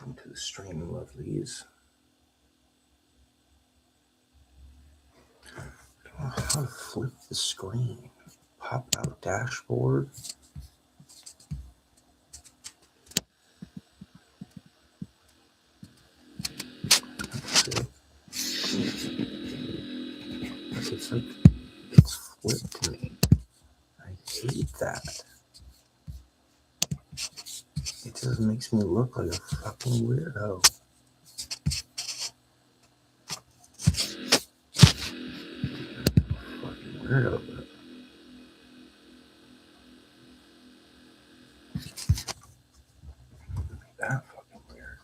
Into the stream, lovelies. I don't know how to flip the screen. Pop out dashboard. It's like it's flipped to me. I hate that. It just makes me look like a fucking weirdo. Fucking weirdo. That fucking weird.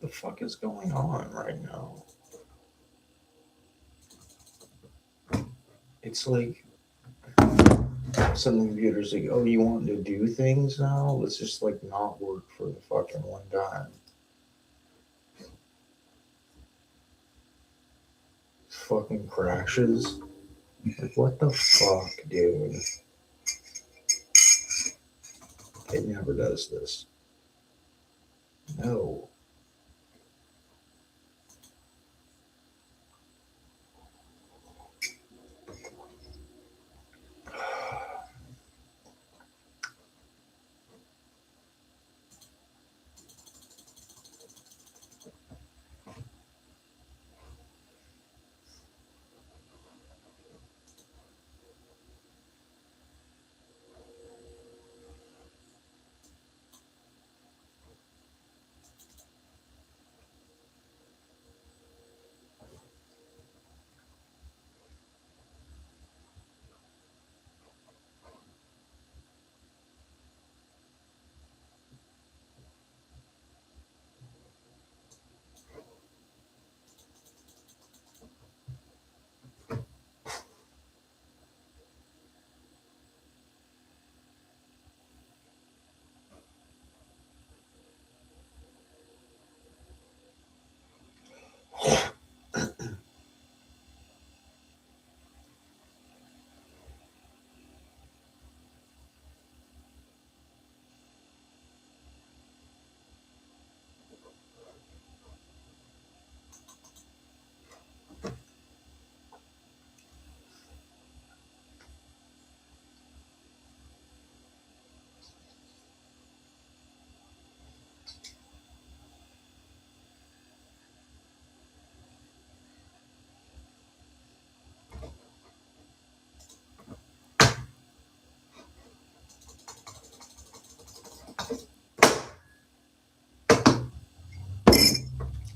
The fuck is going on right now? It's like some computers like, oh, you want to do things now? Let's just like not work for the fucking one time. Fucking crashes. Like, what the fuck, dude? It never does this. No.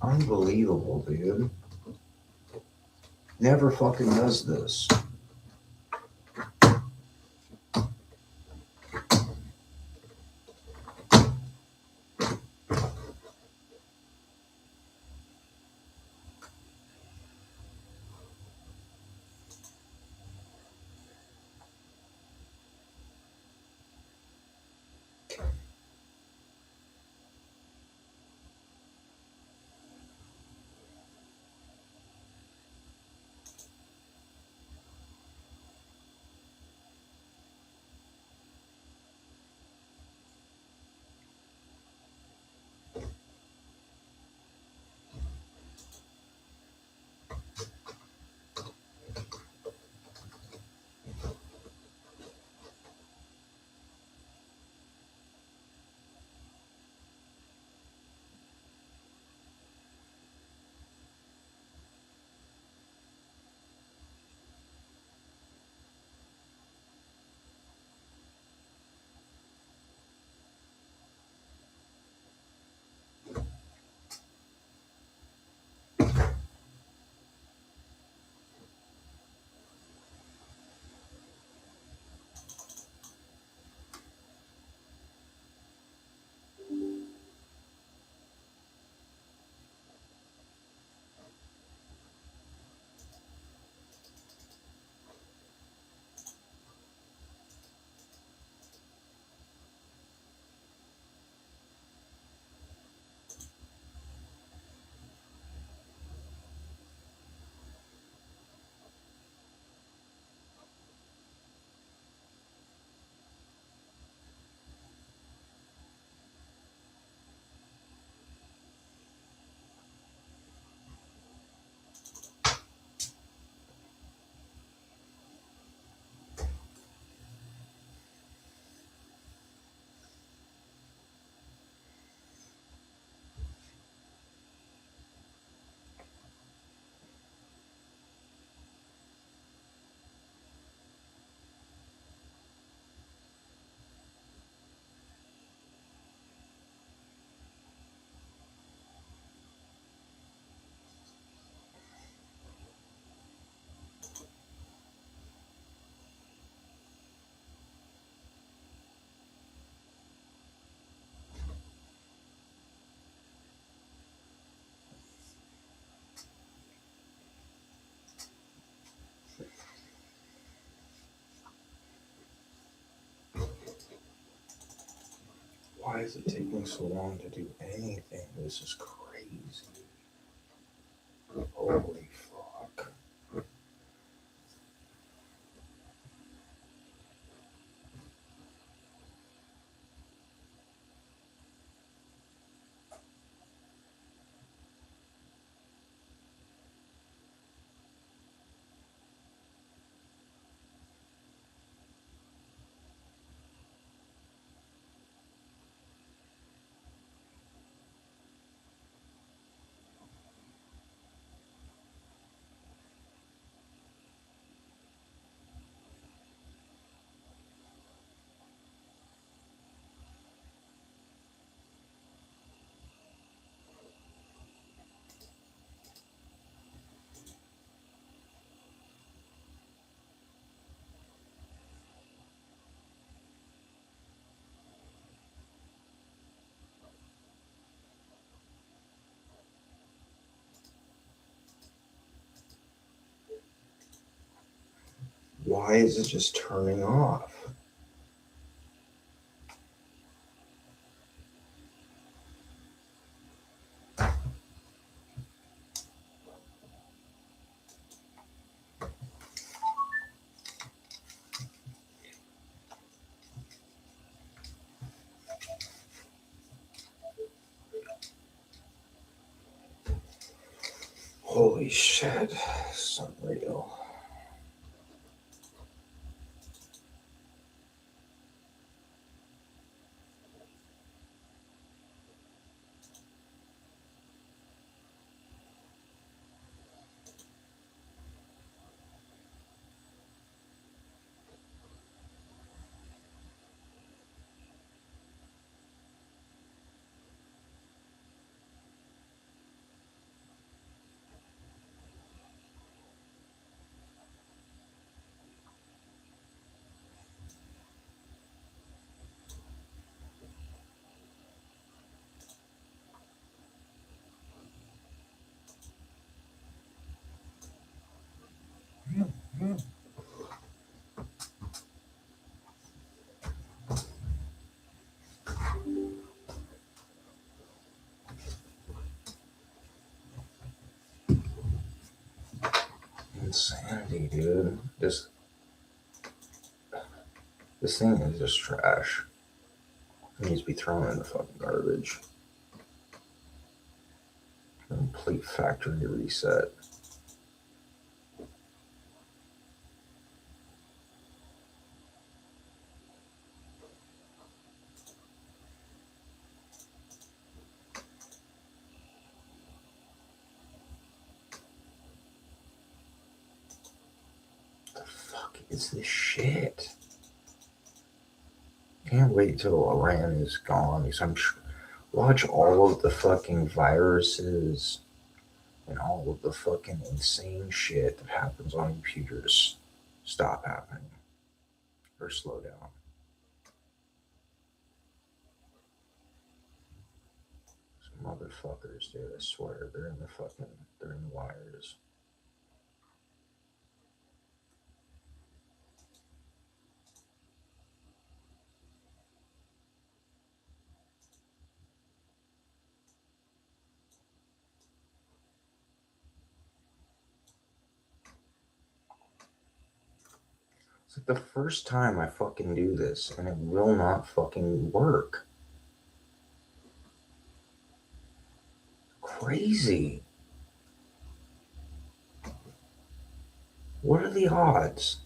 Unbelievable, dude. Never fucking does this. Why is it taking so long to do anything? This is crazy. Holy fuck. Why is it just turning off? Holy shit. It's unreal. insanity, dude. This thing is just trash. It needs to be thrown in the fucking garbage. Complete factory reset. The fuck is this shit? Can't wait till Iran is gone because watch all of the fucking viruses and all of the fucking insane shit that happens on computers stop happening or slow down. Some motherfuckers, dude, I swear, they're in the wires. It's like the first time I fucking do this and it will not fucking work. Crazy. What are the odds?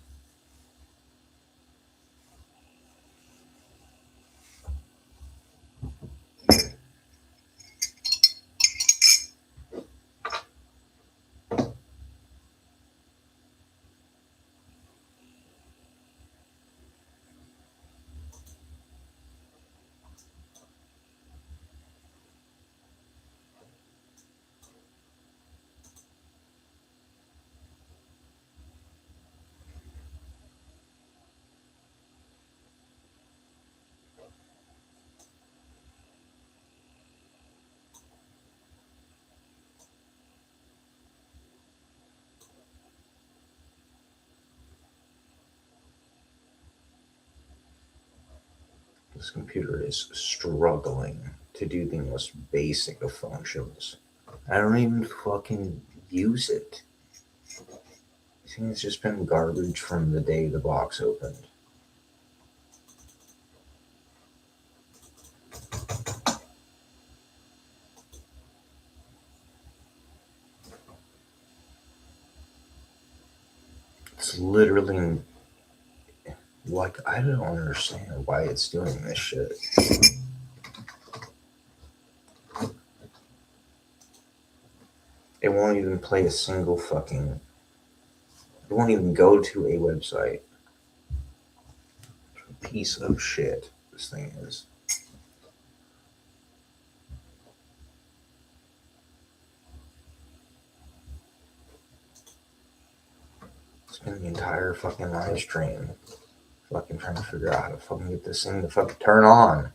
This computer is struggling to do the most basic of functions. I don't even fucking use it. I think it's just been garbage from the day the box opened. It's literally like, I don't understand why it's doing this shit. It won't even play a single fucking. It won't even go to a website. Piece of shit, this thing is. Spend the entire fucking live stream fucking trying to figure out how to fucking get this thing to fucking turn on.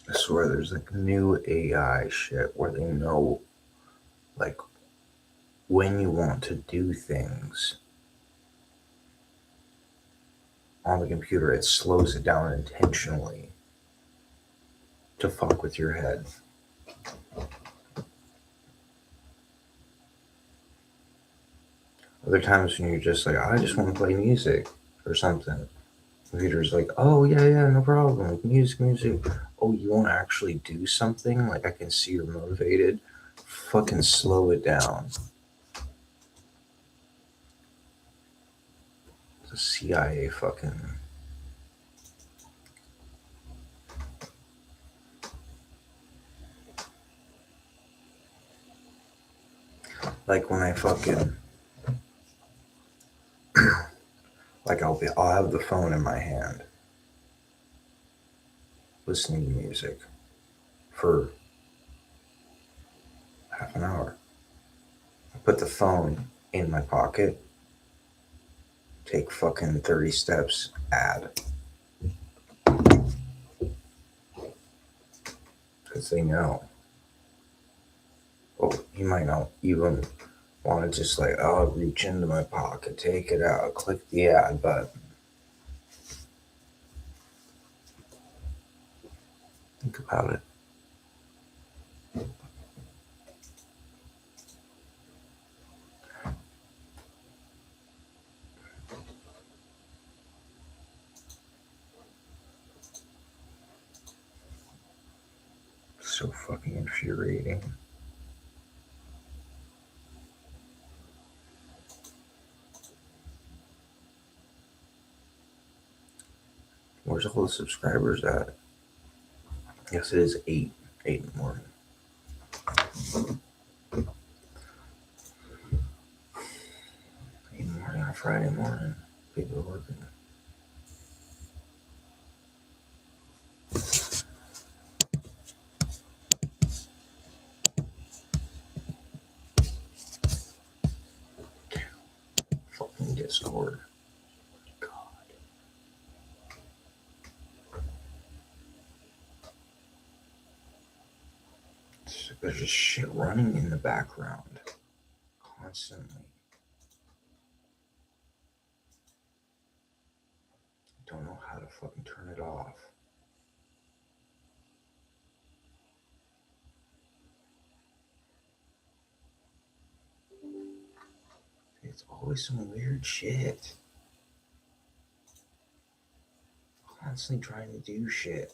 I swear there's like new AI shit where they know like when you want to do things. on the computer, it slows it down intentionally to fuck with your head. Other times when you're just like, I just want to play music or something, the computer's like, oh yeah, no problem, like, music. Oh, you want to actually do something? Like, I can see you're motivated. Fucking slow it down. The CIA fucking. Like when I fucking. Like I'll have the phone in my hand, listening to music for half an hour. I put the phone in my pocket, take fucking 30 steps, add. Because they know. Oh, you might not even want to just like, oh, reach into my pocket, take it out, click the add button. Think about it. So fucking infuriating. Where's all the subscribers at? Yes, it is 8 in the morning. 8 in the morning on a Friday morning. People are working. Fucking Discord. God. There's just shit running in the background constantly. Don't know how to fucking turn it off. It's always some weird shit. Constantly trying to do shit.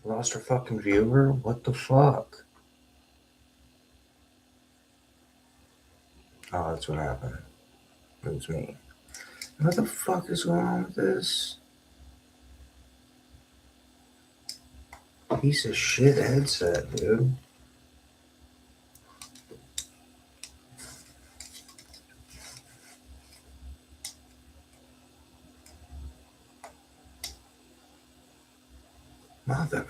Lost our fucking viewer? What the fuck? Oh, that's what happened. It was me. What the fuck is going on with this? Piece of shit headset, dude. Motherfucker.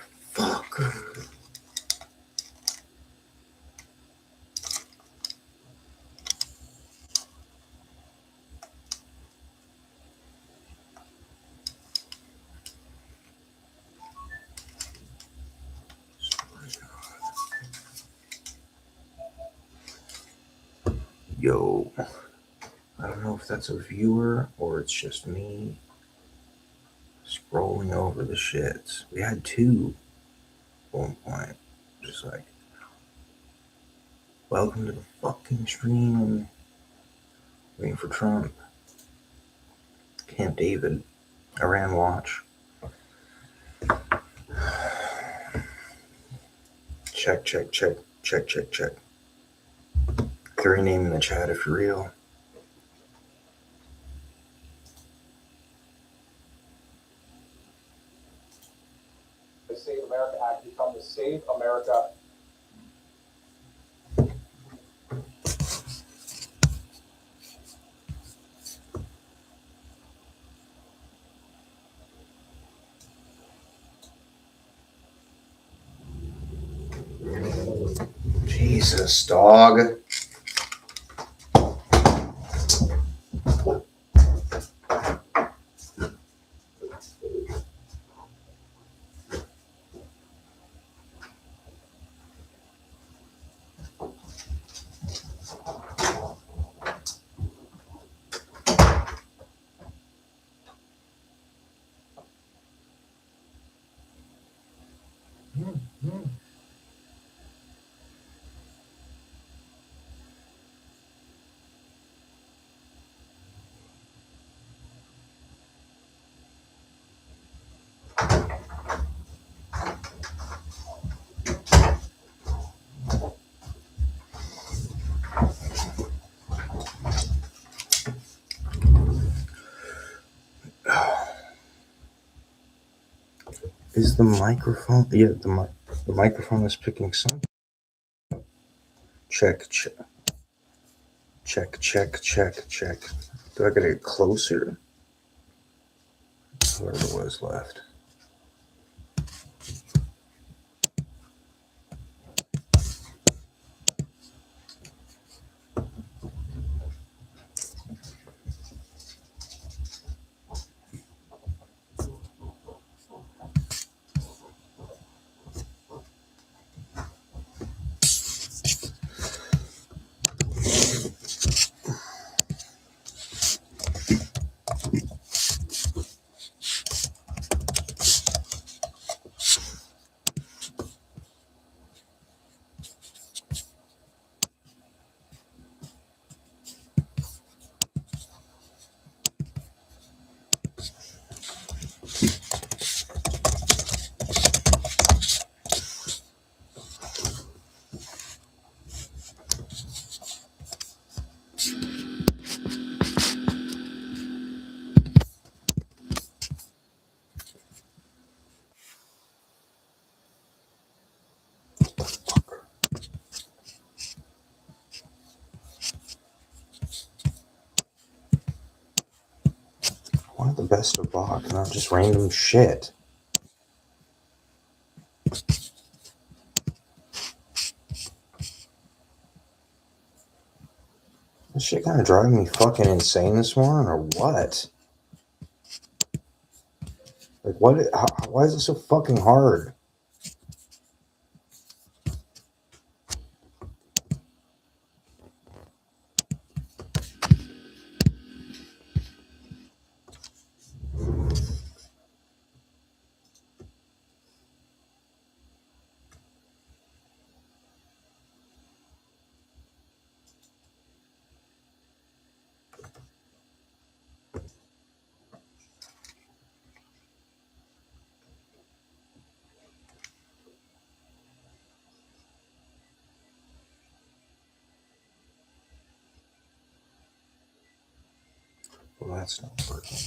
Yo, I don't know if that's a viewer or it's just me scrolling over the shits. We had two at one point. Just like, welcome to the fucking stream. Waiting for Trump. Camp David. Iran watch. Check, check, check, check, check, check. Throw your name in the chat if you're real. The Save America Act become the Save America. Jesus, dog. Is the microphone? Yeah, the microphone is picking something. Check, check, check, check, check, check. Do I gotta get closer? Whatever was left. I want the best of Bach, not just random shit. This shit kind of driving me fucking insane this morning, or what? Like, what? Why is it so fucking hard? Well, that's not working.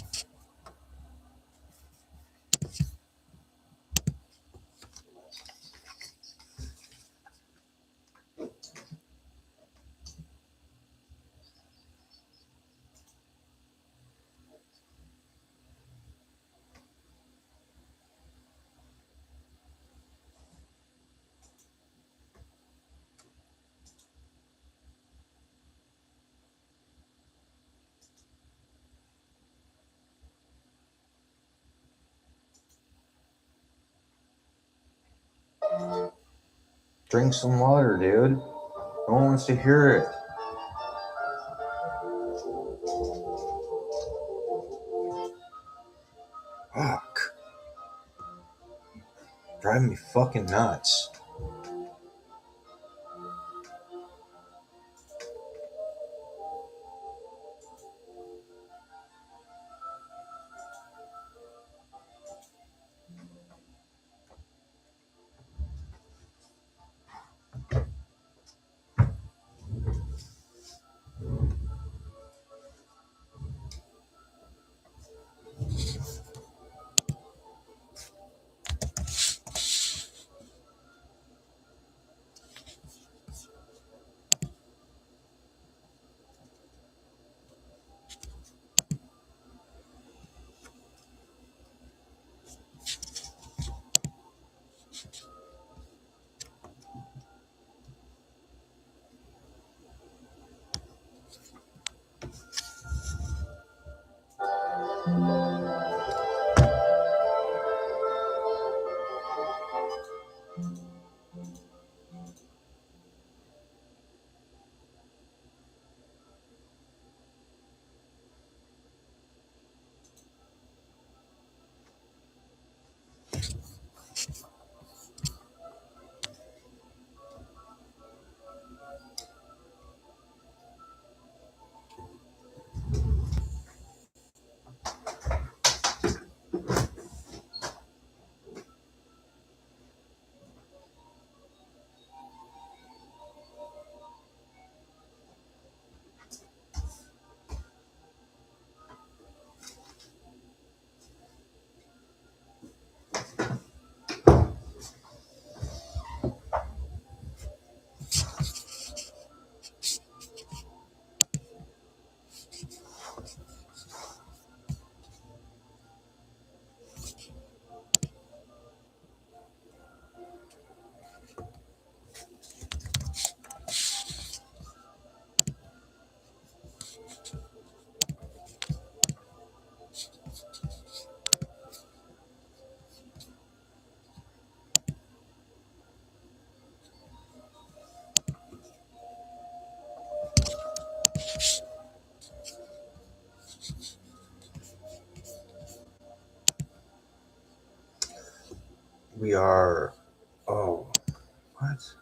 Drink some water, dude. No one wants to hear it. driving me fucking nuts. We are. Oh, what?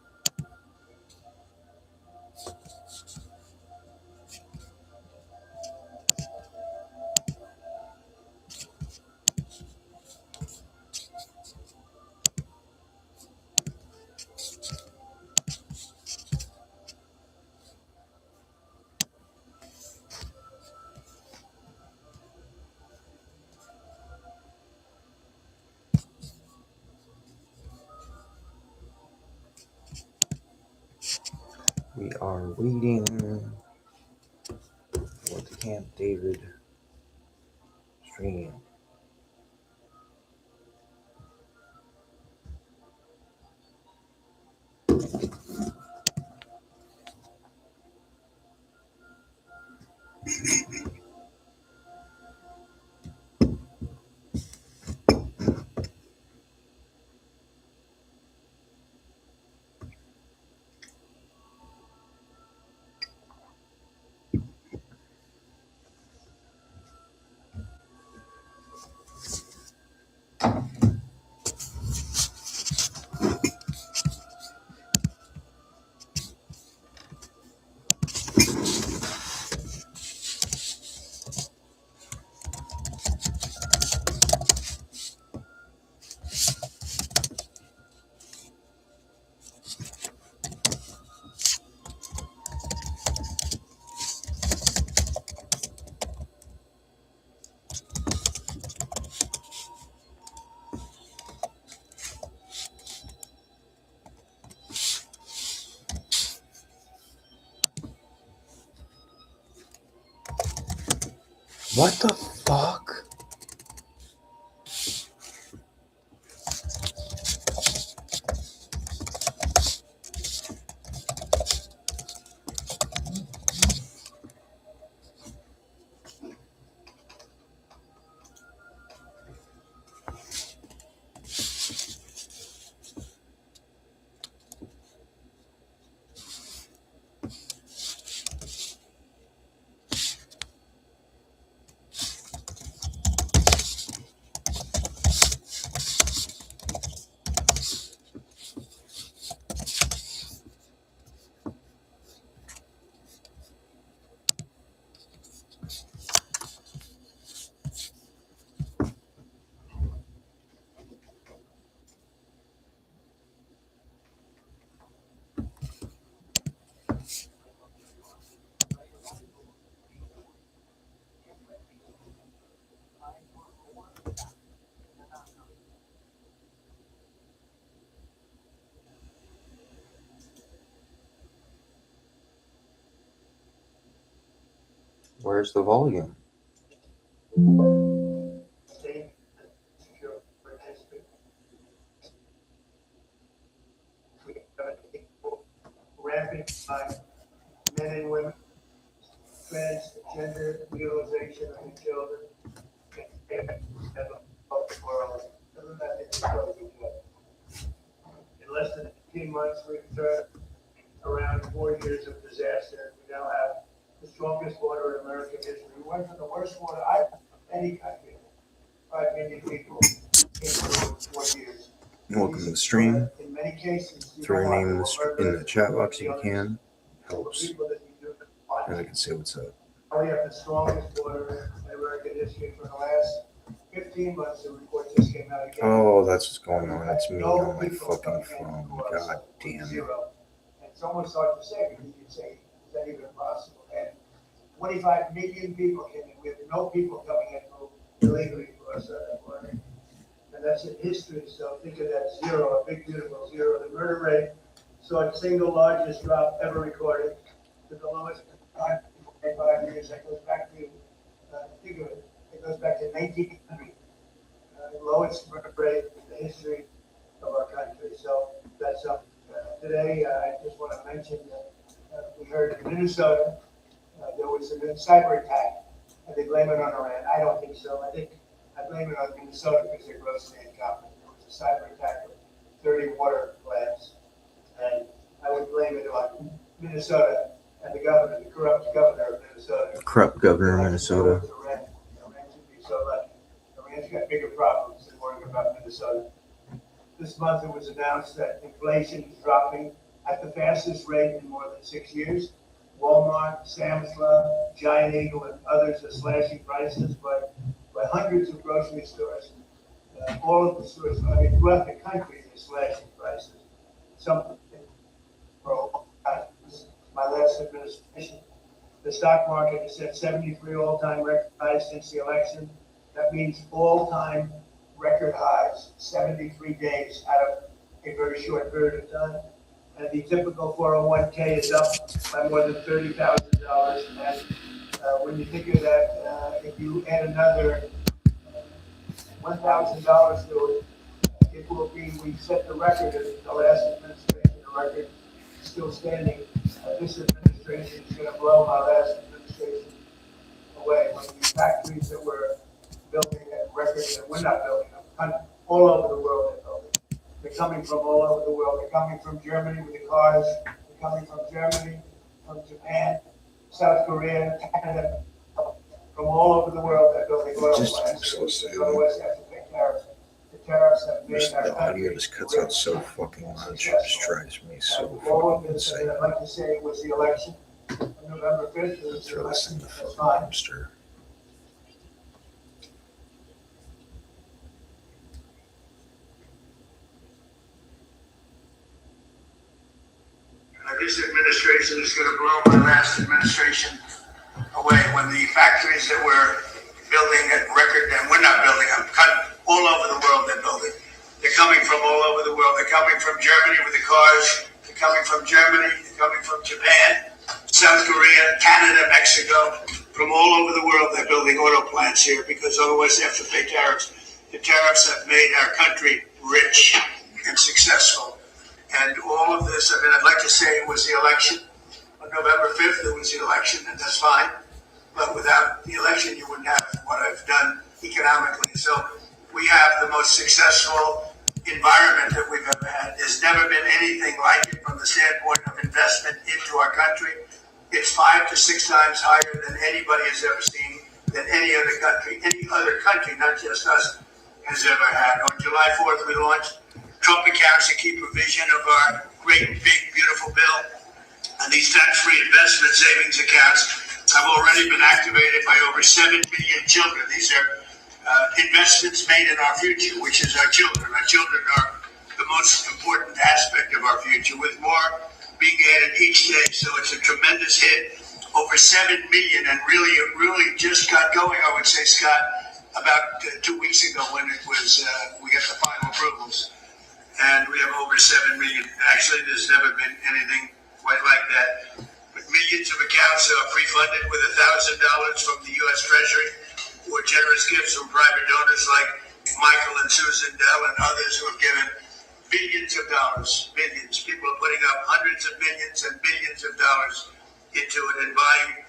We are waiting for the Camp David stream. What the fuck? Where's the volume? State and secure participant. We have equal rampant by men and women, transgender utilization of the children, and the world. Doesn't that explode again? In less than 18 months, we've turned around 4 years of disaster. We now have the strongest water in American history. We went from the worst water I've any country. 5 million people in 4 years. Welcome to the stream. In many cases, Throw your name in the chat box if you can. Helps. And I can say what's up. We have the strongest water in American history for the last 15 months. The report just came out again. Oh, that's what's going on. That's me on my fucking phone. God damn it. Zero. And it's almost hard to say because you can say, is that even possible? And 25 million people came in. We have no people coming in illegally for us at that border. And that's in history, so think of that zero, a big beautiful zero. The murder rate saw its single largest drop ever recorded to the lowest time in 5 years. That goes back to, think of it, it goes back to 1900. The lowest murder rate in the history of our country. So that's something. Today, I just want to mention that we heard in Minnesota there was a cyber attack, and they blame it on Iran. I don't think so. I blame it on Minnesota because they're grossly incompetent. There was a cyber attack with 30 water plants, and I would blame it on Minnesota and the governor, the corrupt governor of Minnesota. Corrupt governor of Minnesota. Iran should be so lucky. Iran's got bigger problems than worrying about Minnesota. This month it was announced that inflation is dropping at the fastest rate in more than 6 years. Walmart, Sam's Club, Giant Eagle, and others are slashing prices by hundreds of grocery stores. All of the stores, throughout the country, they're slashing prices. Something for a long time. This is my last administration. The stock market has set 73 all-time record highs since the election. That means all-time record highs, 73 days out of a very short period of time. And the typical 401k is up by more than $30,000. And when you think of that, if you add another $1,000 to it, it will be, we set the record in the last administration, the record is still standing. This administration is going to blow my last administration away. When the factories that we're building at record, that we're not building them, all over the world they're building. They're coming from all over the world. They're coming from Germany with the cars. They're coming from Germany, from Japan, South Korea, Canada, from all over the world. They're building oil plants. Otherwise, they have to pay tariffs. The tariffs have made our The audio country just cuts out so fucking much. It just drives me so all of fucking this, insane. I'd like to say, was the election on November 5th. It was the Throw this in election. the That's fucking fine. dumpster. This administration is going to blow my last administration away. When the factories that we're building at record, and we're not building them, all over the world they're building. They're coming from all over the world. They're coming from Germany with the cars. They're coming from Germany. They're coming from Japan, South Korea, Canada, Mexico. From all over the world, they're building oil plants here because otherwise they have to pay tariffs. The tariffs have made our country rich and successful. And all of this, I'd like to say it was the election. On November 5th, it was the election, and that's fine. But without the election, you wouldn't have what I've done economically. So we have the most successful environment that we've ever had. There's never been anything like it from the standpoint of investment into our country. It's 5 to 6 times higher than anybody has ever seen, than any other country, not just us, has ever had. On July 4th, we launched Trump accounts, a key provision of our great, big, beautiful bill. And these tax-free investment savings accounts have already been activated by over 7 million children. These are investments made in our future, which is our children. Our children are the most important aspect of our future, with more being added each day. So it's a tremendous hit. Over 7 million, and really just got going, I would say, Scott, about 2 weeks ago when it was, we got the final approvals. And we have over 7 million. Actually, there's never been anything quite like that. But millions of accounts are pre-funded with $1,000 from the U.S. Treasury or generous gifts from private donors like Michael and Susan Dell and others who have given billions of dollars. Billions. People are putting up hundreds of millions and billions of dollars into it and buying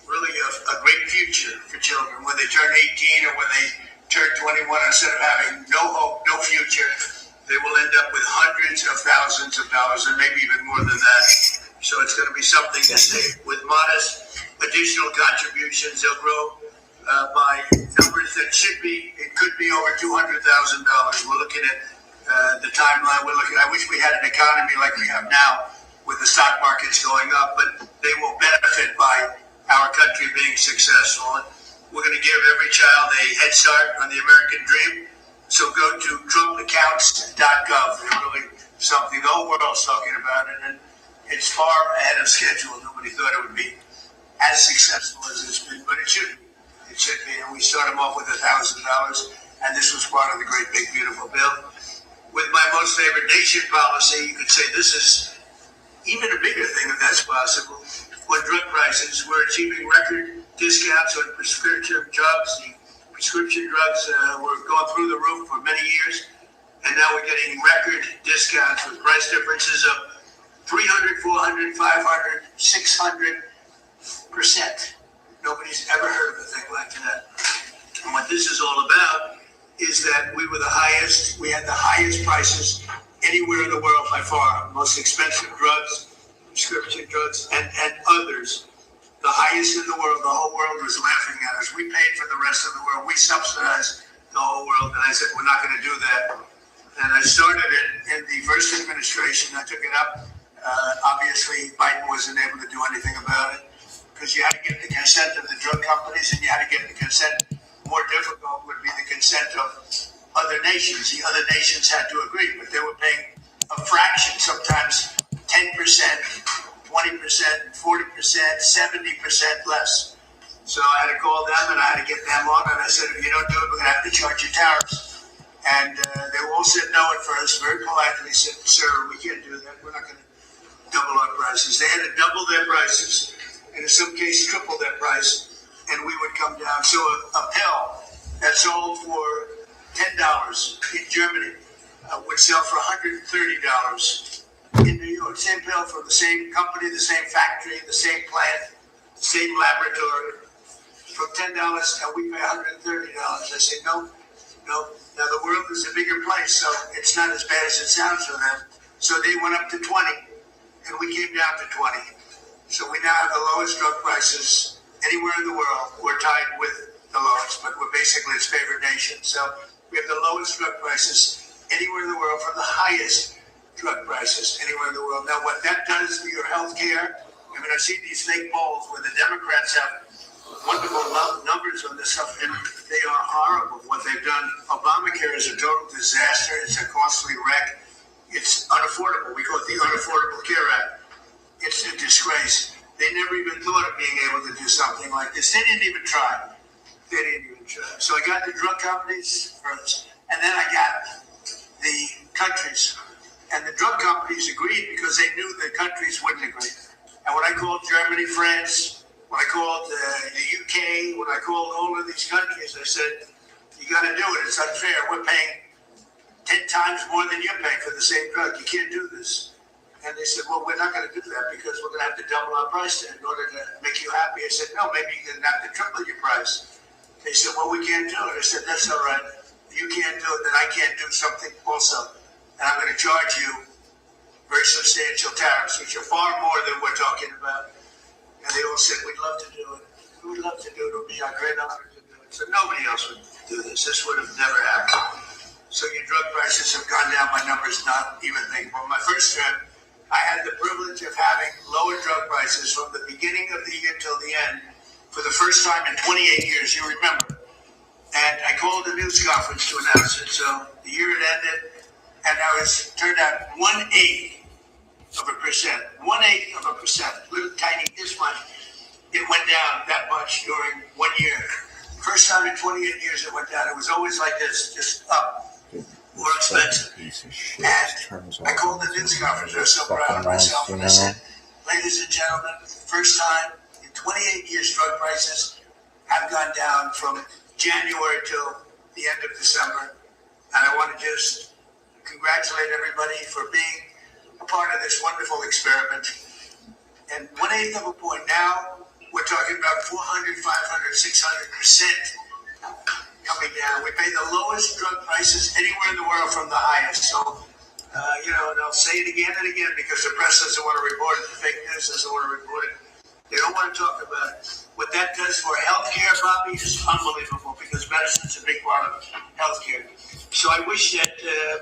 really a great future for children. When they turn 18 or when they turn 21, instead of having no hope, no future, they will end up with hundreds of thousands of dollars and maybe even more than that. So it's going to be something to see. With modest additional contributions, they'll grow by numbers that it could be over $200,000. We're looking at the timeline. I wish we had an economy like we have now with the stock markets going up, but they will benefit by our country being successful. And we're going to give every child a head start on the American dream. So go to trumpaccounts.gov. They're really something the whole world's talking about it, and it's far ahead of schedule. Nobody thought it would be as successful as it's been, but it should be. It should be. And we start them off with $1,000, and this was part of the great, big, beautiful bill. With my most favored nation policy, you could say this is even a bigger thing if that's possible. On drug prices, we're achieving record discounts on prescription drugs. The prescription drugs were going through the roof for many years, and now we're getting record discounts with price differences of 300, 400, 500, 600%. Nobody's ever heard of a thing like that. And what this is all about is that we had the highest prices anywhere in the world by far. Most expensive drugs, prescription drugs, and others. The highest in the world. The whole world was laughing at us. We paid for the rest of the world. We subsidized the whole world. And I said, we're not going to do that. And I started it in the first administration. I took it up. Obviously, Biden wasn't able to do anything about it because you had to get the consent of the drug companies, and you had to get the consent. More difficult would be the consent of other nations. The other nations had to agree, but they were paying a fraction, sometimes 10%, 20%, 40%, 70% less. So I had to call them and I had to get them on, and I said, if you don't do it, we're going to have to charge you tariffs. And they all said no at first, very politely said, sir, we can't do that. We're not going to double our prices. They had to double their prices, and in some cases triple their price, and we would come down. So a pill that sold for $10 in Germany would sell for $130 in New York. Same pill from the same company, the same factory, the same plant, the same laboratory. From $10, and we pay $130. I said, no. Now the world is a bigger place, so it's not as bad as it sounds for them. So they went up to 20, and we came down to 20. So we now have the lowest drug prices anywhere in the world. We're tied with the lowest, but we're basically its favorite nation. So we have the lowest drug prices anywhere in the world from the highest drug prices anywhere in the world. Now, what that does for your health care, I mean, I see these fake polls where the Democrats have wonderful numbers on this stuff, and they are horrible what they've done. Obamacare is a total disaster. It's a costly wreck. It's unaffordable. We call it the Unaffordable Care Act. It's a disgrace. They never even thought of being able to do something like this. They didn't even try. So I got the drug companies first, and then I got the countries. And the drug companies agreed because they knew the countries wouldn't agree. And when I called Germany, France, when I called the UK, when I called all of these countries, I said, you got to do it. It's unfair. We're paying 10 times more than you're paying for the same drug. You can't do this. And they said, well, we're not going to do that because we're going to have to double our price in order to make you happy. I said, no, maybe you're going to have to triple your price. They said, well, we can't do it. I said, that's all right. You can't do it, then I can't do something also. And I'm going to charge you very substantial tariffs, which are far more than we're talking about. And they all said, we'd love to do it. We'd love to do it. It would be our great honor to do it. So nobody else would do this. This would have never happened. So your drug prices have gone down. My numbers not even thinkable. My first term, I had the privilege of having lower drug prices from the beginning of the year till the end for the first time in 28 years, you remember. And I called a news conference to announce it. So the year it ended, and I was turned out 1/8 of a percent. 1/8 of a percent. Little tiny this much. It went down that much during 1 year. First time in 28 years it went down. It was always like this, just up. More expensive. And I called the news conference. I was so proud of myself. And I said, ladies and gentlemen, first time in 28 years, drug prices have gone down from January till the end of December. And I want to just congratulate everybody for being a part of this wonderful experiment. And 1/8 of a point now, we're talking about 400, 500, 600% coming down. We pay the lowest drug prices anywhere in the world from the highest. So, and I'll say it again and again because the press doesn't want to report it, the fake news doesn't want to report it. They don't want to talk about it. What that does for healthcare, Bobby, is unbelievable because medicine's a big part of healthcare. So I wish that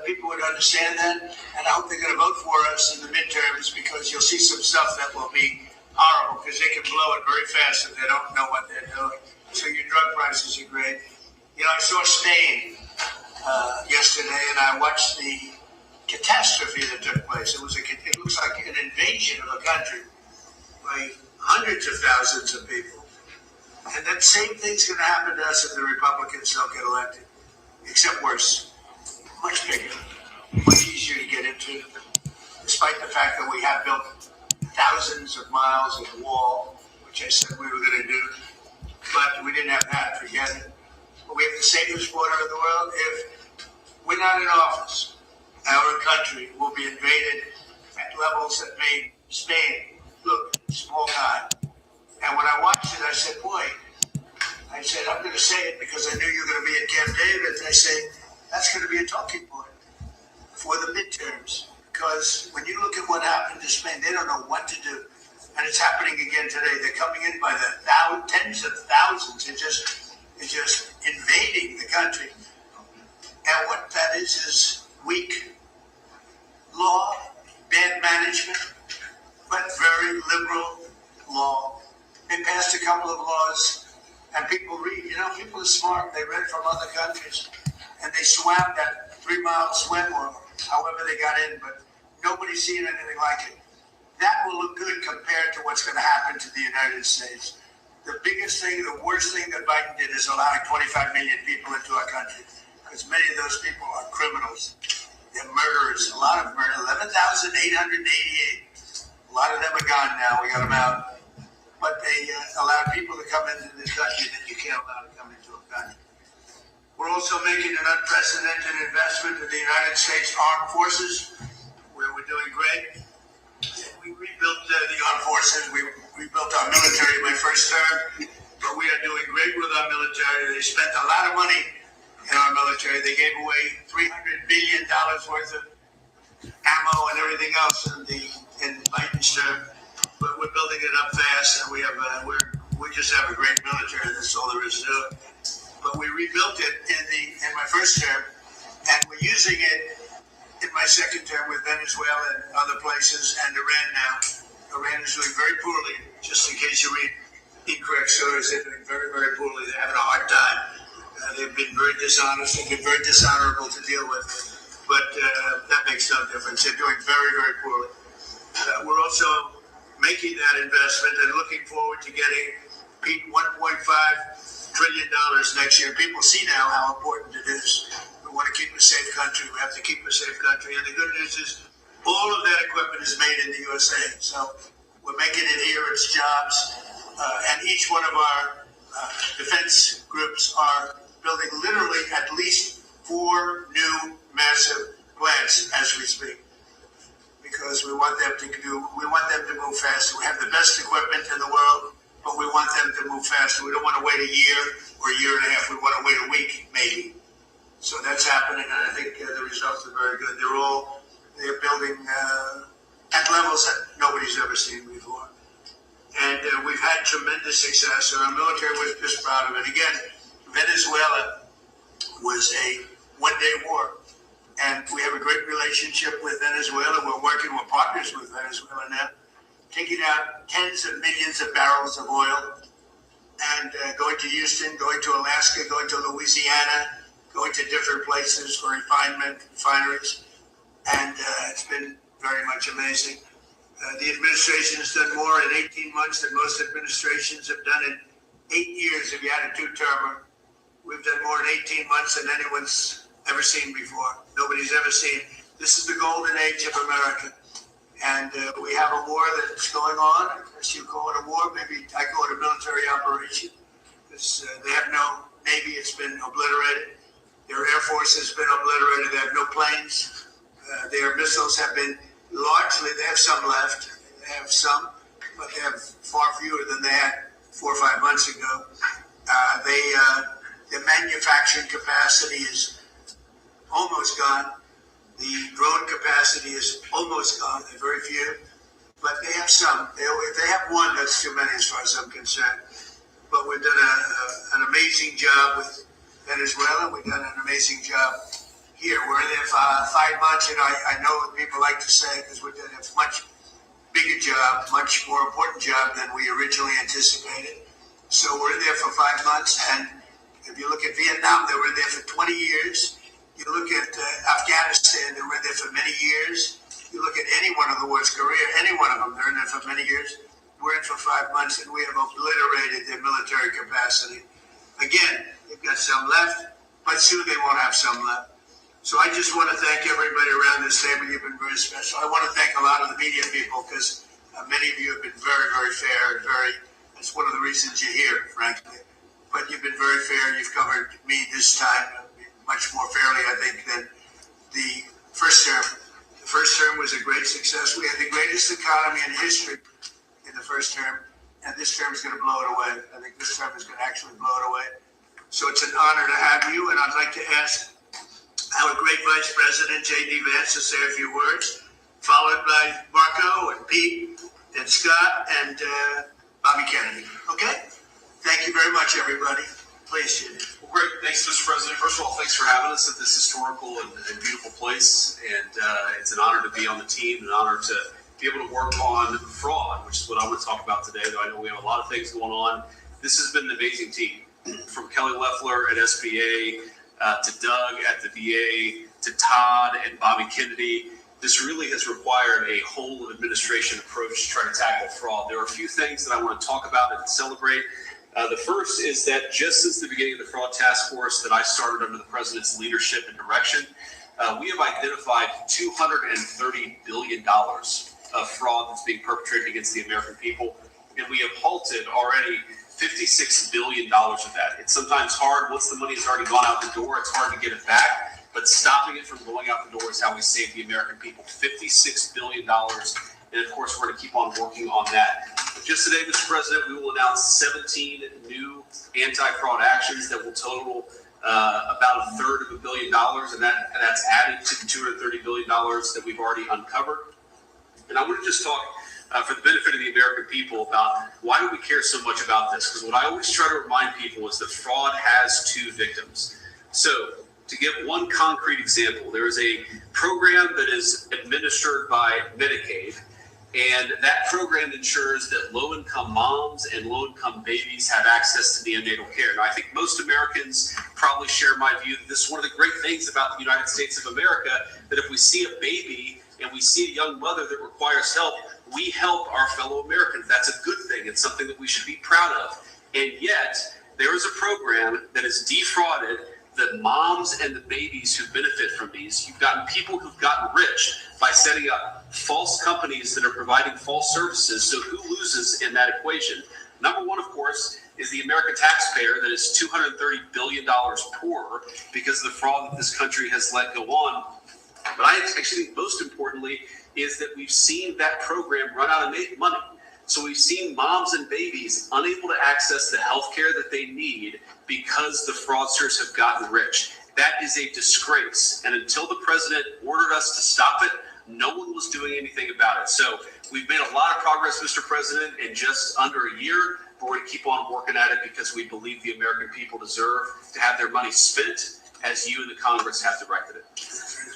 people would understand that, and I hope they're going to vote for us in the midterms because you'll see some stuff that will be horrible because they can blow it very fast if they don't know what they're doing. So your drug prices are great. I saw Spain yesterday, and I watched the catastrophe that took place. It looks like an invasion of a country by hundreds of thousands of people. And that same thing's going to happen to us if the Republicans don't get elected, except worse, much bigger, much easier to get into, despite the fact that we have built thousands of miles of wall, which I said we were going to do, but we didn't have that, forget it. But we have the safest border in the world. If we're not in office, our country will be invaded at levels that made Spain look small time. And when I watched it, I said, boy, I'm going to say it because I knew you were going to be at Camp David. And I say, that's going to be a talking point for the midterms. Because when you look at what happened to Spain, they don't know what to do. And it's happening again today. They're coming in by the tens of thousands. They're just invading the country. And what that is weak law, bad management, but very liberal law. They passed a couple of laws, and people read. People are smart. They read from other countries, and they swam that 3-mile swim or however they got in, but nobody's seen anything like it. That will look good compared to what's going to happen to the United States. The biggest thing, the worst thing that Biden did is allowing 25 million people into our country, because many of those people are criminals. They're murderers. A lot of murder. 11,888. A lot of them are gone now. We got them out. But they allowed people to come into this country that you can't allow to come into a country. We're also making an unprecedented investment in the United States Armed Forces, where we're doing great. We rebuilt the armed forces. We rebuilt our military in my first term, but we are doing great with our military. They spent a lot of money in our military. They gave away $300 billion worth of ammo and everything else in Biden's term. But we're building it up fast, and we just have a great military. That's all there is to it. But we rebuilt it in my first term, and we're using it in my second term with Venezuela and other places, and Iran now. Iran is doing very poorly. Just in case you read incorrect stories, they're doing very, very poorly. They're having a hard time. They've been very dishonest. They've been very dishonorable to deal with. But that makes no difference. They're doing very, very poorly. We're also making that investment and looking forward to getting $1.5 trillion next year. People see now how important it is. We want to keep a safe country. We have to keep a safe country. And the good news is all of that equipment is made in the USA. So we're making it here. It's jobs. And each one of our defense groups are building literally at least 4 new massive plants as we speak. Because we want them to move faster. We have the best equipment in the world, but we want them to move faster. We don't want to wait a year or a year and a half. We want to wait a week, maybe. So that's happening, and I think the results are very good. They're building at levels that nobody's ever seen before. And we've had tremendous success, and our military was just proud of it. Again, Venezuela was a one-day war. And we have a great relationship with Venezuela. We're partners with Venezuela now, taking out tens of millions of barrels of oil and going to Houston, going to Alaska, going to Louisiana, going to different places for refineries. And it's been very much amazing. The administration has done more in 18 months than most administrations have done in 8 years if you had a 2-termer. We've done more in 18 months than anyone's ever seen before. Nobody's ever seen. This is the golden age of America. And we have a war that's going on. As you call it a war, maybe I call it a military operation. Because they have no Navy, it's been obliterated. Their Air Force has been obliterated. They have no planes. Their missiles have been largely, they have some left. They have some, but they have far fewer than they had 4 or 5 months ago. The manufacturing capacity is almost gone. The drone capacity is almost gone. There are very few, but they have some. If they have one, that's too many as far as I'm concerned. But we've done an amazing job with Venezuela. We've done an amazing job here. We're in there for 5 months, and I know what people like to say because we've done a much bigger job, much more important job than we originally anticipated. So we're in there for 5 months, and if you look at Vietnam, they were in there for 20 years. You look at Afghanistan, they were in there for many years. You look at any one of the wars, Korea, any one of them, they're in there for many years. We're in for 5 months, and we have obliterated their military capacity. Again, they've got some left, but soon they won't have some left. So I just want to thank everybody around this table. You've been very special. I want to thank a lot of the media people because many of you have been very, very fair and that's one of the reasons you're here, frankly. But you've been very fair. You've covered me this time much more fairly, I think, than the first term. The first term was a great success. We had the greatest economy in history in the first term, and this term is going to blow it away. I think this term is going to actually blow it away. So it's an honor to have you, and I'd like to ask our great Vice President, J.D. Vance, to say a few words, followed by Marco and Pete and Scott and Bobby Kennedy. Okay? Thank you very much, everybody. Please, J.D. Well, great. Thanks, Mr. President. First of all, thanks for having us at this historical and beautiful place, and it's an honor to be on the team, an honor to be able to work on fraud, which is what I want to talk about today, though I know we have a lot of things going on. This has been an amazing team, from Kelly Loeffler at SBA to Doug at the VA to Todd and Bobby Kennedy. This really has required a whole administration approach to try to tackle fraud. There are a few things that I want to talk about and celebrate. The first is that just since the beginning of the fraud task force that I started under the president's leadership and direction, we have identified $230 billion of fraud that's being perpetrated against the American people, and we have halted already $56 billion of that. It's sometimes hard, once the money has already gone out the door, it's hard to get it back, but stopping it from going out the door is how we save the American people. $56 billion, and of course we're going to keep on working on that. Just today, Mr. President, we will announce 17 new anti-fraud actions that will total about $1/3 billion, and that's added to the $230 billion that we've already uncovered. And I want to just talk for the benefit of the American people about why do we care so much about this? Because what I always try to remind people is that fraud has two victims. So to give one concrete example, there is a program that is administered by Medicaid, and that program ensures that low-income moms and low-income babies have access to neonatal care. Now, I think most Americans probably share my view that this is one of the great things about the United States of America, that if we see a baby and we see a young mother that requires help, we help our fellow Americans. That's a good thing. It's something that we should be proud of. And yet, there is a program that has defrauded the moms and the babies who benefit from these. You've gotten people who've gotten rich by setting up false companies that are providing false services. So who loses in that equation? Number one, of course, is the American taxpayer that is $230 billion poorer because of the fraud that this country has let go on. But I actually think most importantly is that we've seen that program run out of money. So we've seen moms and babies unable to access the health care that they need because the fraudsters have gotten rich. That is a disgrace. And until the president ordered us to stop it, no one was doing anything about it. So we've made a lot of progress, Mr. President, in just under a year. But we're going to keep on working at it because we believe the American people deserve to have their money spent as you and the Congress have directed it.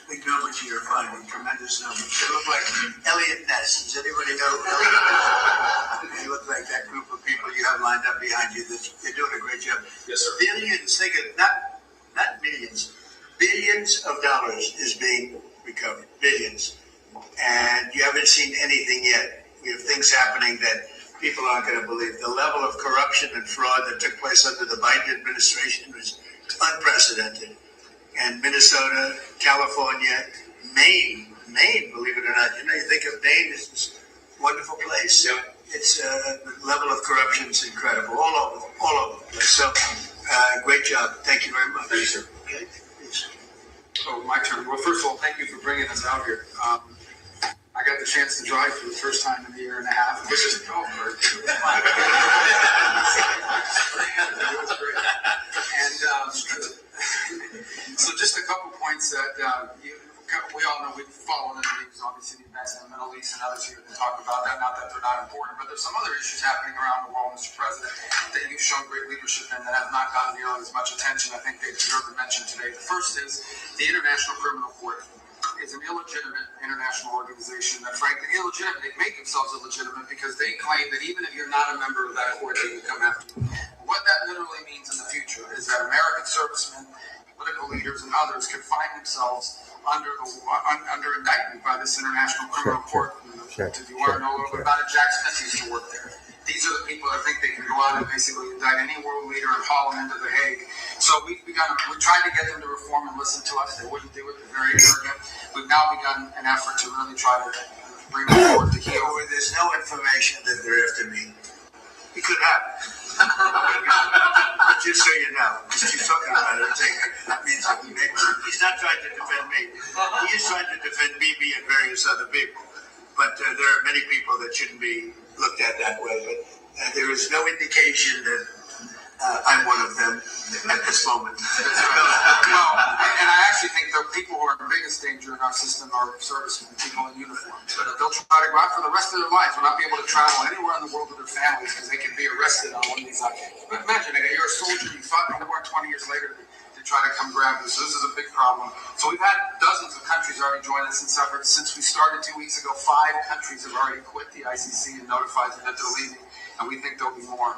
Big numbers here, finding tremendous numbers. They look like Elliot Ness. Does anybody know Elliot Ness? They look like that group of people you have lined up behind you. They're doing a great job. Yes, sir. Billions, think of not millions, billions of dollars is being recovered. Billions. And you haven't seen anything yet. We have things happening that people aren't going to believe. The level of corruption and fraud that took place under the Biden administration was unprecedented. And Minnesota, California, Maine Maine, believe it or not. You think of Maine as this wonderful place. Yep. It's the level of corruption is incredible all over the place. So, great job. Thank you very much. Thank you, sir. Okay. Please. Oh, my turn. Well, first of all, thank you for bringing us out here. I got the chance to drive for the first time in a year and a half, which is it was great. And so, just a couple points that we all know. We've followed in the news, obviously, the events in the Middle East, and others here to talk about that. Not that they're not important, but there's some other issues happening around the world, Mr. President, that you've shown great leadership in that have not gotten nearly as much attention. I think they deserve to mention today. The first is the International Criminal Court. Is an illegitimate international organization that, frankly, they make themselves illegitimate because they claim that even if you're not a member of that court, they can come after you. What that literally means in the future is that American servicemen, political leaders, and others can find themselves under indictment by this International Criminal Court. If you want to know a little bit about it, Jack Smith used to work there. These are the people that think they can go out and basically indict any world leader and haul them into The Hague. So we tried to get them to reform and listen to us. They wouldn't do it. They're very arrogant. We've now begun an effort to really try to bring them forward to heel. There's no information that they're after me. It could happen. Just so you know, just keep talking about it. That means that he's not trying to defend me. He is trying to defend me and various other people. But there are many people that shouldn't be looked at that way. But there is no indication that I'm one of them at this moment. Well, and I actually think the people who are in the biggest danger in our system are servicemen, people in uniform. They'll try to go out for the rest of their lives, will not be able to travel anywhere in the world with their families because they can be arrested on one of these occasions. But imagine it, you're a soldier, you fought in the war 20 years later to try to come grab this. So this is a big problem. So we've had dozens of countries already join us in this effort. Since we started 2 weeks ago, 5 countries have already quit the ICC and notified them that they're leaving, and we think there'll be more.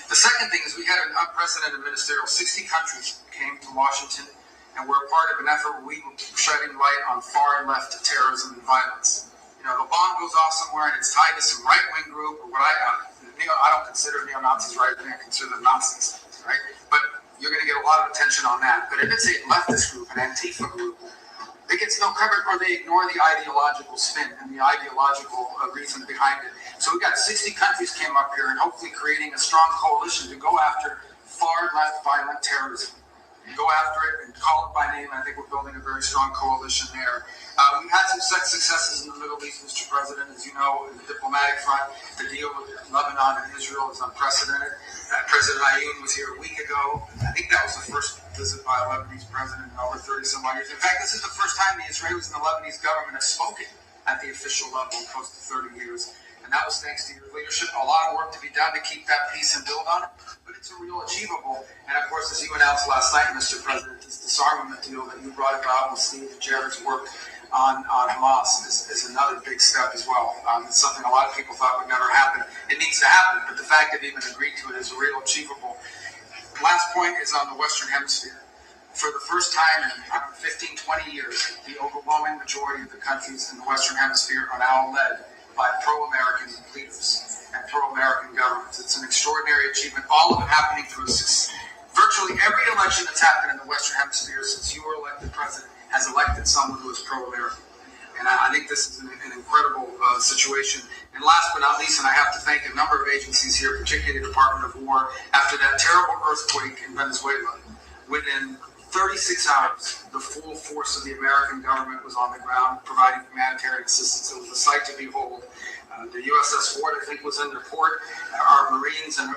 The second thing is we had an unprecedented ministerial. 60 countries came to Washington, and we're part of an effort where we were shedding light on far and left terrorism and violence. The bomb goes off somewhere, and it's tied to some right-wing group, or what I don't consider neo-Nazis right-wing. I consider them Nazis, right? But you're going to get a lot of attention on that. But if it's a leftist group, an Antifa group, it gets no coverage, or they ignore the ideological spin and the ideological reason behind it. So we got 60 countries came up here and hopefully creating a strong coalition to go after far left violent terrorism. Go after it and call it by name. I think we're building a very strong coalition there. We've had some successes in the Middle East, Mr. President. As you know, in the diplomatic front, the deal with Lebanon and Israel is unprecedented. President Eugene was here a week ago. I think that was the first visit by a Lebanese president in over 30-some-odd years. In fact, this is the first time the Israelis and the Lebanese government have spoken at the official level in close to 30 years. And that was thanks to your leadership. A lot of work to be done to keep that peace and build on it, but it's a real achievable. And of course, as you announced last night, Mr. President, this disarmament deal that you brought about with Steve and Jared's work on Hamas is another big step as well. It's something a lot of people thought would never happen. It needs to happen, but the fact that they've even agreed to it is real achievable. Last point is on the Western Hemisphere. For the first time in 15, 20 years, the overwhelming majority of the countries in the Western Hemisphere are now led by pro-American leaders and pro-American governments. It's an extraordinary achievement, all of it happening through virtually every election that's happened in the Western Hemisphere since you were elected president has elected someone who is pro-American. And I think this is an incredible situation. And last but not least, and I have to thank a number of agencies here, particularly the Department of War, after that terrible earthquake in Venezuela, within 36 hours, the full force of the American government was on the ground providing humanitarian assistance. It was a sight to behold. The USS Ford, I think, was in the port. Our Marines and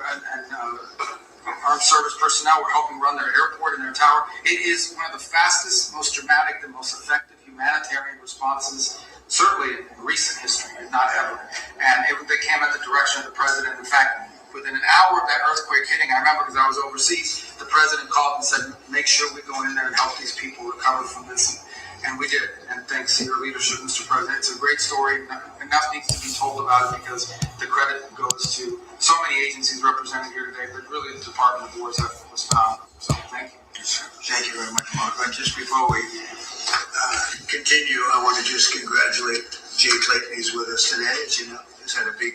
armed service personnel were helping run their airport and their tower. It is one of the fastest, most dramatic, and most effective humanitarian responses, certainly in recent history, if not ever. And they came at the direction of the president. In fact, within an hour of that earthquake hitting, I remember because I was overseas, the president called and said, make sure we go in there and help these people recover from this. And we did. And thanks to your leadership, Mr. President. It's a great story. Enough needs to be told about it because the credit goes to so many agencies represented here today, but really the Department of War's effort was phenomenal. So thank you. Thank you very much, Mark. But just before we continue, I want to just congratulate Jay Clayton. He's with us today. As you know, he's had a big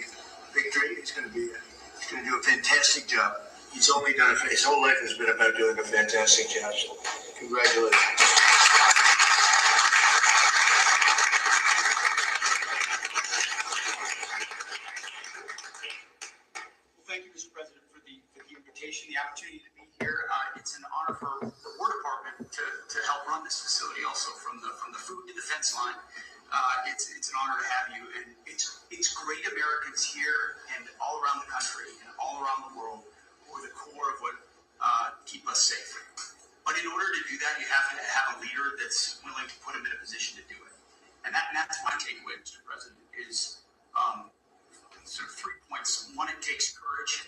victory. He's going to do a fantastic job. His whole life has been about doing a fantastic job. So congratulations. It's an honor to have you, and it's great Americans here and all around the country and all around the world who are the core of what keep us safe. But in order to do that, you have to have a leader that's willing to put them in a position to do it. And that's my takeaway, Mr. President, is sort of 3 points. One, it takes courage.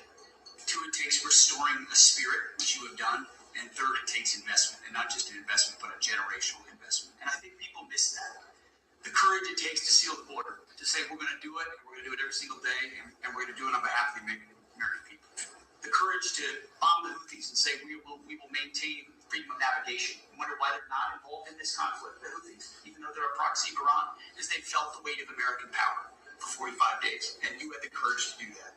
2, it takes restoring a spirit, which you have done. And 3rd, it takes investment, and not just an investment, but a generational investment. And I think people miss that. The courage it takes to seal the border, to say we're going to do it, and we're going to do it every single day, and we're going to do it on behalf of the American people. The courage to bomb the Houthis and say we will maintain freedom of navigation. I wonder why they're not involved in this conflict, the Houthis, even though they're a proxy of Iran, is they felt the weight of American power for 45 days, and you had the courage to do that.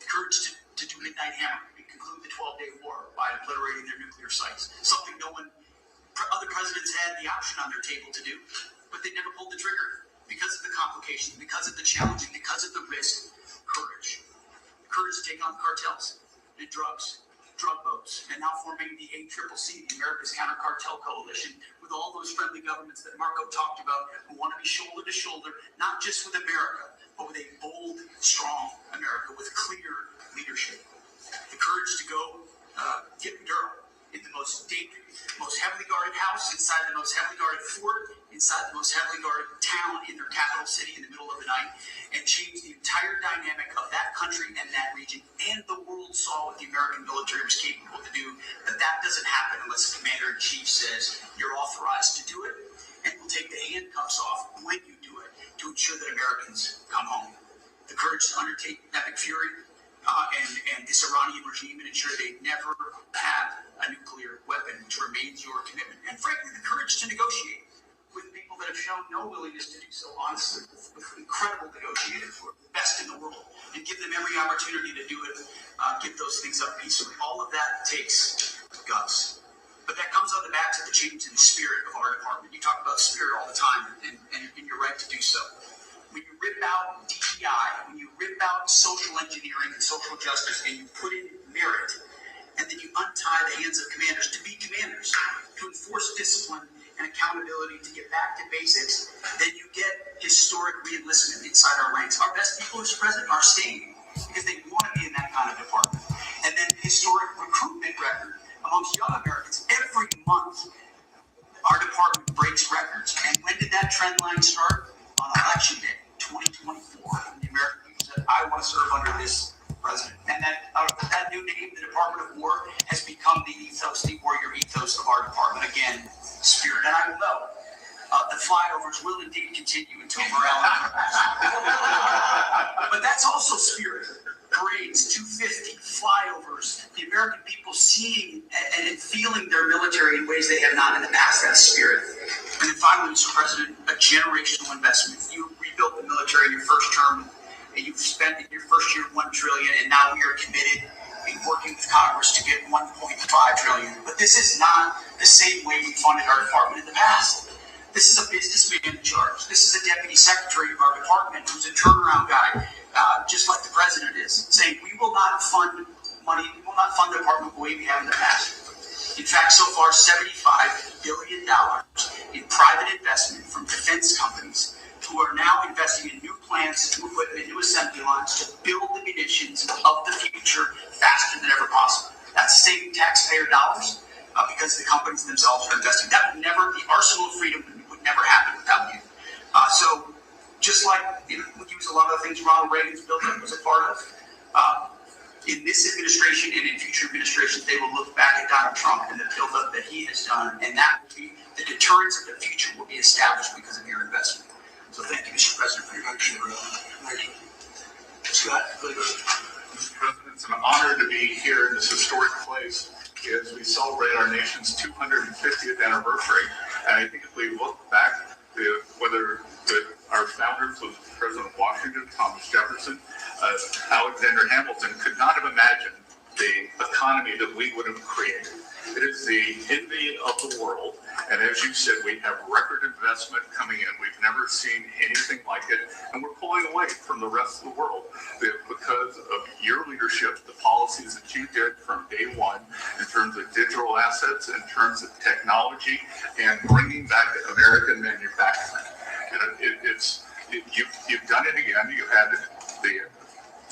The courage to do Midnight Hammer and conclude the 12-day war by obliterating their nuclear sites, something other presidents had the option on their table to do, but they never pulled the trigger because of the complications, because of the challenge, because of the risk. Courage to take on cartels and drug boats, and now forming the ACCC, the America's Counter Cartel Coalition, with all those friendly governments that Marco talked about, who want to be shoulder to shoulder, not just with America, but with a bold, strong America with clear leadership. The courage to go get Durham in the most heavily guarded house, inside the most heavily guarded fort, inside the most heavily guarded town in their capital city in the middle of the night, and change the entire dynamic of that country and that region. And the world saw what the American military was capable to do. That doesn't happen unless the commander-in-chief says you're authorized to do it, and will take the handcuffs off when you do it to ensure that Americans come home. The courage to undertake epic fury and this Iranian regime and ensure they never have a nuclear weapon, which remains your commitment. And frankly, the courage to negotiate with people that have shown no willingness to do so, honestly, with incredible negotiators who are the best in the world, and give them every opportunity to do it, get those things up peacefully. All of that takes guts. But that comes on the backs of the change in the spirit of our department. You talk about spirit all the time, and you're right to do so. When you rip out DEI, when you rip out social engineering and social justice, and you put in merit, and then you untie the hands of commanders to be commanders, to enforce discipline and accountability, to get back to basics, then you get historic re-enlistment inside our ranks. Our best people, Mr. President, are staying because they want to be in that kind of department. And then historic recruitment record amongst young Americans. Every month, our department breaks records. And when did that trend line start? On Election Day, 2024. The American people said, I want to serve under this president. And that new name, the Department of War, has become the ethos, the warrior ethos of our department. Again, spirit. And I will know the flyovers will indeed continue until morale improves. But that's also spirit. Parades, 250, flyovers, the American people seeing and feeling their military in ways they have not in the past. That's spirit. And then finally, Mr. President, a generational investment. You rebuilt the military in your first term, and you've spent in your first year $1 trillion, and now we are committed in working with Congress to get $1.5 trillion. But this is not the same way we funded our department in the past. This is a businessman in charge. This is a deputy secretary of our department who's a turnaround guy, just like the president is, saying we will not fund the department the way we have in the past. In fact, so far, $75 billion in private investment from defense companies who are now investing in new plants, new equipment, new assembly lines to build the munitions of the future faster than ever possible. That's saving taxpayer dollars because the companies themselves are investing. That would never, the arsenal of freedom would never happen without you. So just like we use a lot of the things Ronald Reagan's building was a part of, in this administration and in future administrations, they will look back at Donald Trump and the buildup that he has done, and that will be the deterrence of the future will be established because of your investment. So thank you, Mr. President, for your leadership. Thank you. Scott, Mr. President, it's an honor to be here in this historic place as we celebrate our nation's 250th anniversary. And I think if we look back to whether our founders was President Washington, Thomas Jefferson, Alexander Hamilton could not have imagined the economy that we would have created. It is the envy of the world. And as you said, we have record investment coming in. We've never seen anything like it. And we're pulling away from the rest of the world because of your leadership, the policies that you did from day one in terms of digital assets, in terms of technology, and bringing back American manufacturing. You've done it again. You had the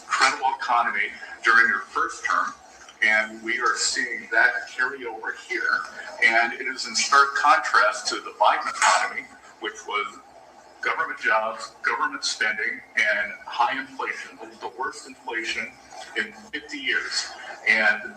incredible economy during your first term, and we are seeing that carry over here. And it is in stark contrast to the Biden economy, which was government jobs, government spending, and high inflation. It was the worst inflation in 50 years. And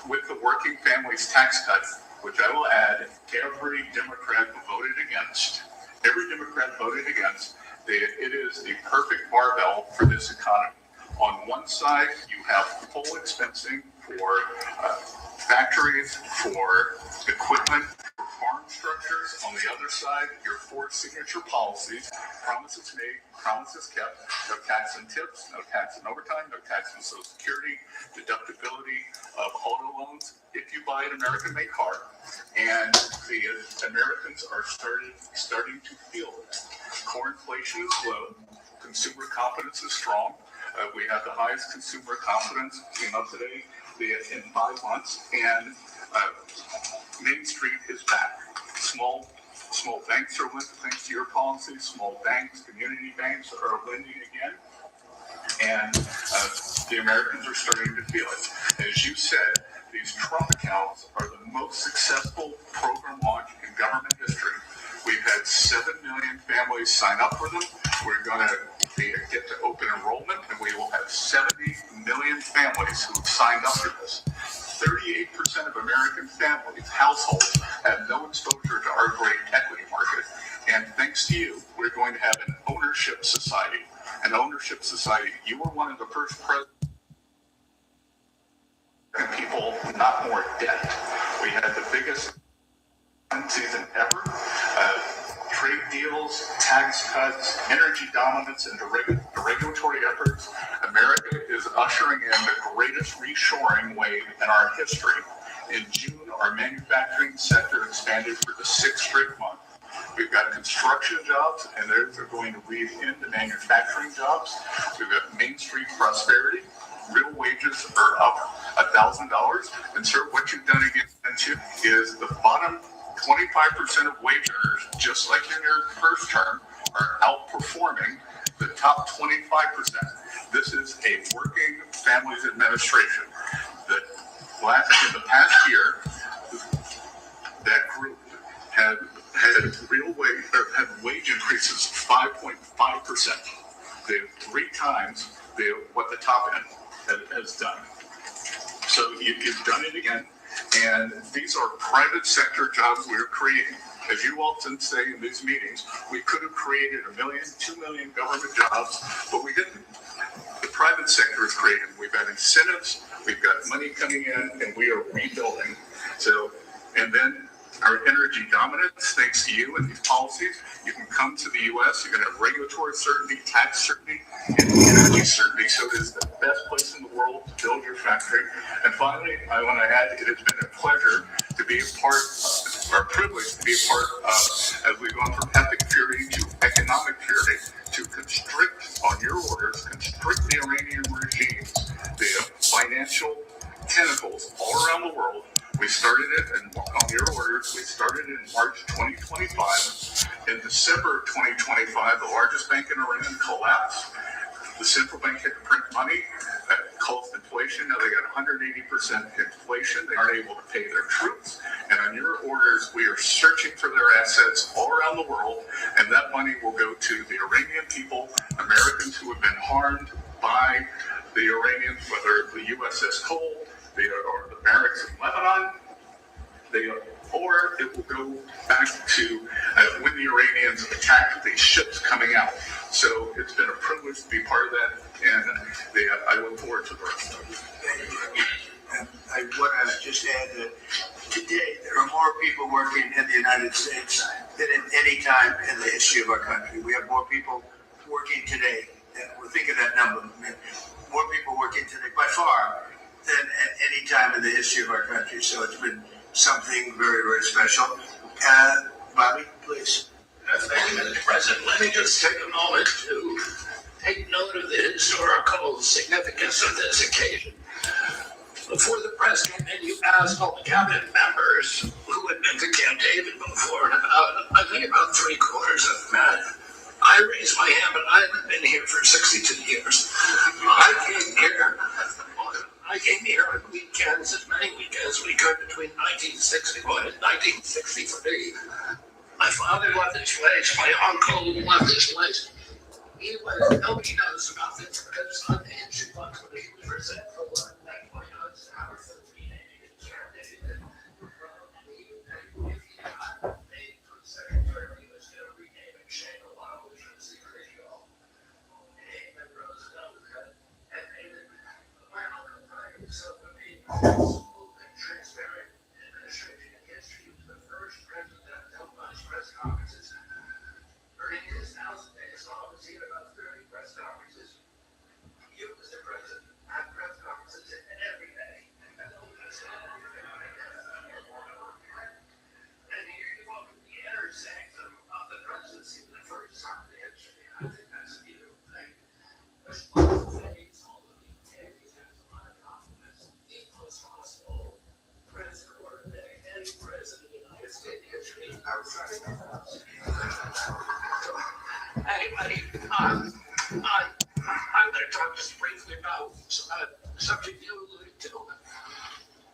with the working families tax cuts, which I will add, every Democrat voted against. Every Democrat voted against. It is the perfect barbell for this economy. On one side, you have full expensing for factories, for equipment, for farm structures. On the other side, your four signature policies, promises made, promises kept, no tax on tips, no tax on overtime, no tax on Social Security, deductibility of auto loans if you buy an American-made car. And the Americans are starting to feel it. Core inflation is low. Consumer confidence is strong. We have the highest consumer confidence came up today in 5 months, and Main Street is back. Small banks are lending, thanks to your policy. Small banks, community banks are lending again, and the Americans are starting to feel it. As you said, these Trump accounts are the most successful program launch in government history. We've had 7 million families sign up for them. We're going to get to open enrollment, and we will have 70 million families who have signed up for this. 38% of American families, households, have no exposure to our great equity market. And thanks to you, we're going to have an ownership society. An ownership society. You were one of the first presidents. And people, not more debt. We had the biggest season ever. Trade deals, tax cuts, energy dominance, and the regulatory efforts. America is ushering in the greatest reshoring wave in our history. In June, our manufacturing sector expanded for the 6th straight month. We've got construction jobs, and they're going to lead into manufacturing jobs. We've got Main Street prosperity. Real wages are up $1,000. And sir, what you've done again too is the bottom 25% of wage earners, just like in your first term, are outperforming the top 25%. This is a working families administration. In the past year, that group had wage increases of 5.5%. They have 3 times what the top end has done. So you've done it again. And these are private sector jobs we're creating. As you often say in these meetings, we could have created 1 million, 2 million government jobs, but we didn't. The private sector is creating. We've got incentives, we've got money coming in, and we are rebuilding. So, and then our energy dominance, thanks to you and these policies, you can come to the U.S., you're going to have regulatory certainty, tax certainty, and energy certainty. So it is the best place in the world to build your factory. And finally, I want to add, it has been a pleasure to be a part, or privilege to be a part of, as we've gone from ethnic purity to economic purity, to constrict, on your orders, constrict the Iranian regime's the financial tentacles all around the world. We started it, and on your orders, we started it in March 2025. In December of 2025, the largest bank in Iran collapsed. The central bank had to print money. That caused inflation. Now they got 180% inflation. They aren't able to pay their troops. And on your orders, we are searching for their assets all around the world, and that money will go to the Iranian people, Americans who have been harmed by the Iranians, whether the USS Cole, or the barracks in Lebanon, or it will go back to when the Iranians attacked the ships coming out. So it's been a privilege to be part of that, and I look forward to the rest of it. Thank you very much. And I want to just add that today there are more people working in the United States than at any time in the history of our country. We have more people working today. We'll think of that number. I mean, more people working today by far than at any time in the history of our country. So it's been something very, very special. Bobby, please. Thank you, Mr. President. Let me just take a moment to take note of the historical significance of this occasion. Before the press came in, you asked all the cabinet members who who had been to Camp David before, and I think about 3/4 of them had. I raised my hand, but I haven't been here for 62 years. I came here on weekends, as many weekends we could between 1961 and 1963. My father left this place, my uncle left this place. Nobody knows about this because on the issue box when he was resentful of that point on his hour for renaming it Camp David. If he got made for the secretary, he was going to rename it Shangri-La, which was the original name that Roosevelt had made it. My uncle died himself of being smooth and transparent administration in history. He was the first president that televised press conferences. During his 1,000 days in office, he had about 30 press conferences. You, Mr. President, had press conferences every day. And here you walk in the inner sanctum of the presidency for the first time in history. I think that's a beautiful thing. There's lots of things, although you can't have a lot of compliments. The most possible press corps than any president in the United States history outside of the house. Anyway, I'm going to talk just briefly about a subject you alluded to,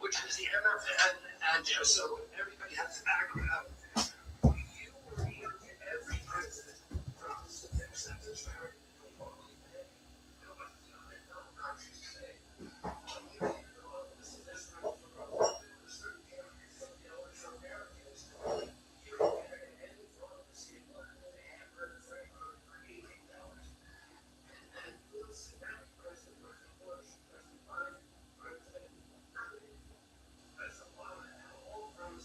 which is the MFN, and just so everybody has a background, you were here to every president promised to fix that disparity between what we pay. Nobody's done it in other countries today. This is this from the certain countries from the others from Americans. You don't get any from the same level of the hamburger framework for $18. And we'll sit down with President Bush, President Biden, President Clinton, President Obama, and all from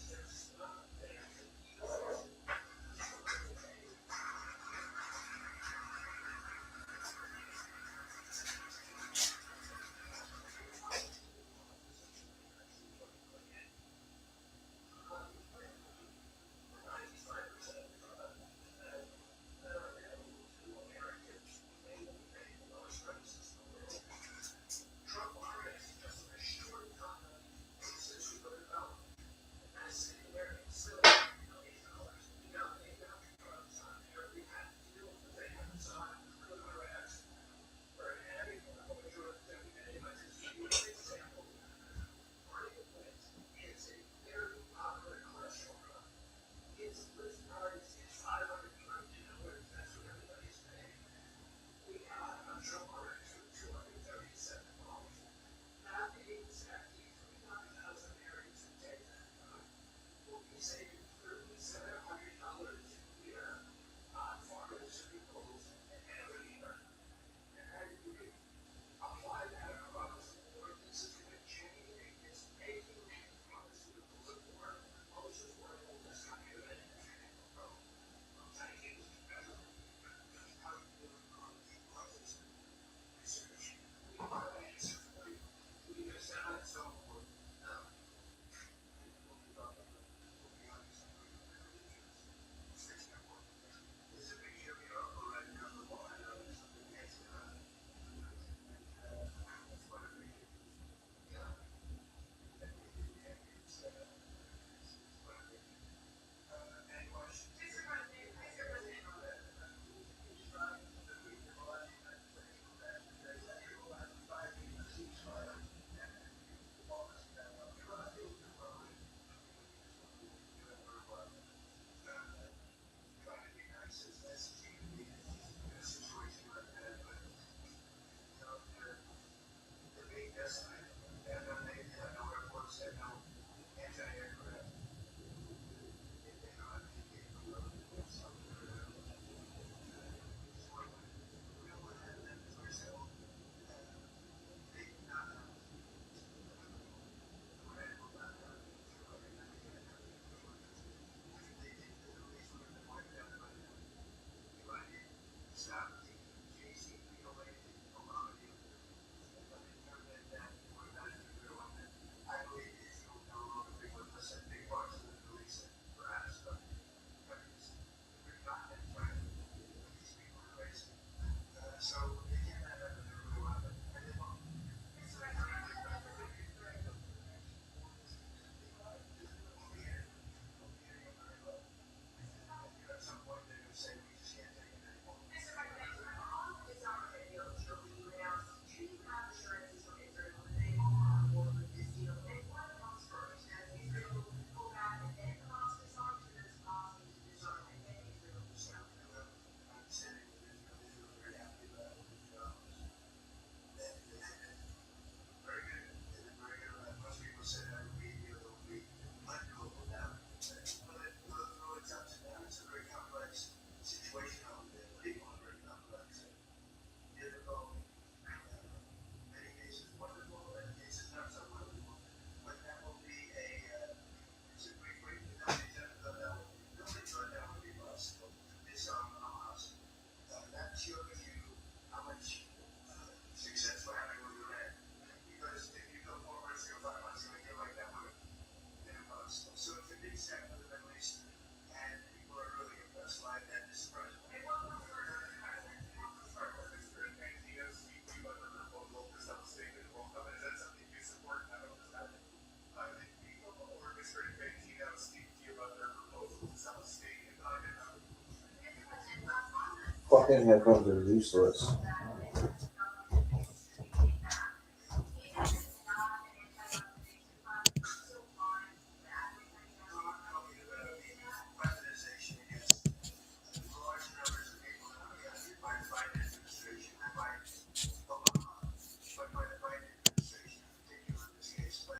Fucking headphones are useless.